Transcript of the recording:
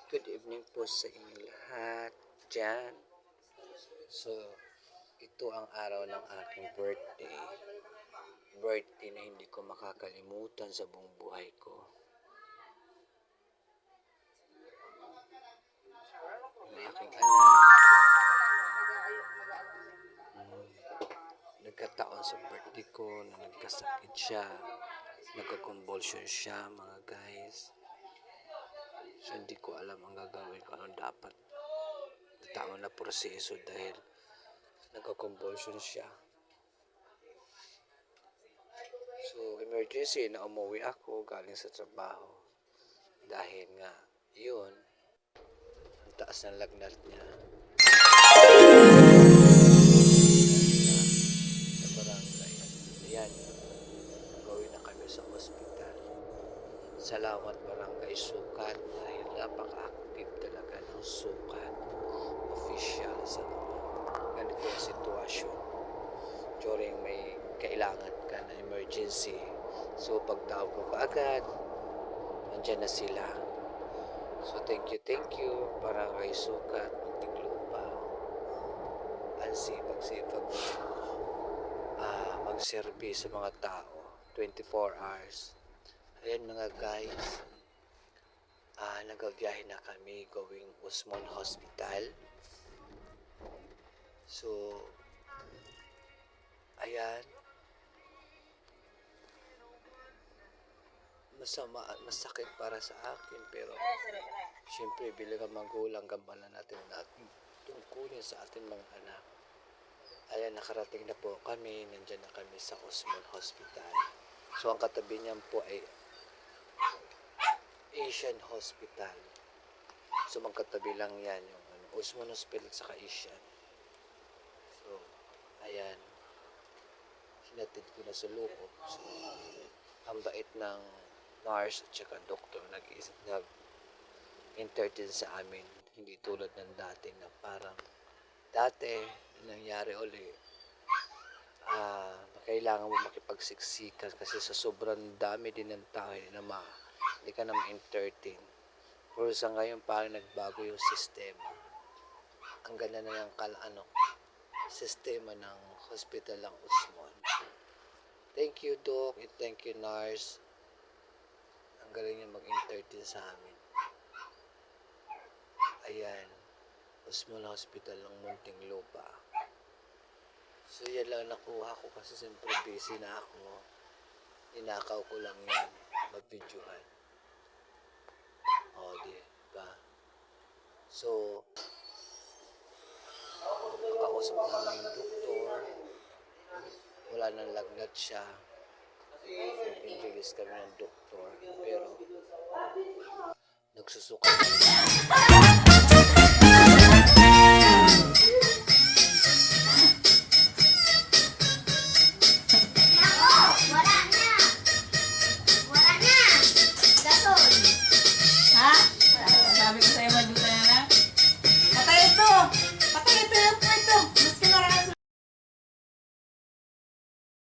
Good evening po sa inyong lahat dyan. So, ito ang araw ng aking birthday. Birthday na hindi ko makakalimutan sa buong buhay ko. Yung aking anak, nagkataon sa birthday ko na nagkasakit siya. Nagka-convulsion siya, mga guys. So, hindi ko alam ang gagawin ko, anong dapat tao na proseso dahil nagka-convulsion siya. So, emergency na umuwi ako galing sa trabaho. Dahil nga, yun, ang taas ng lagnat niya. Sa barangay. Ayan, gawin na kami sa hospital. Salamat Barangay Sukat dahil napaka-active talaga ng Sukat official sa ganitong sitwasyon. During may kailangan ka na emergency. So, pagtawag ko agad, nandyan na sila. So, thank you Barangay Sukat, Muntinlupa. Ang sipag-sipag mag-service sa mga tao 24 hours. Ayan mga guys, nagabiyahe na kami going Usmon Hospital. So, ayan, masakit para sa akin, pero syempre bilang magulang, gampanan natin tungkulin sa ating mga anak. Ayan, nakarating na po kami, nandyan na kami sa Usmon Hospital. So, ang katabi niyan po ay Asian Hospital. So, magkatabi lang yan yung Usmon Hospital sa Asian. So, ayan, sinatid ko na sa loob. So, ang bait ng nurse at saka doktor nag-entertain sa amin. Hindi tulad ng dati na parang dati nangyari uli, kailangan mo makipagsiksikan kasi sa sobrang dami din ng tao hindi ka na ma-entertain. Pero sa ngayon parang nagbago yung sistema. Ang ganda na ng sistema ng hospital ng Usmon. Thank you Doc and thank you nurse. Ang galing niya mag-entertain sa amin. Ayan, Usmon Hospital ng Muntinlupa. So yan lang nakuha ko kasi siyempre busy na ako. Tinakaw ko lang yan, mag-videohan. O, diba? So, nakausap namin yung doktor. Wala nang lagnat siya. Nag-release kami ng doktor. Pero, nagsusuka.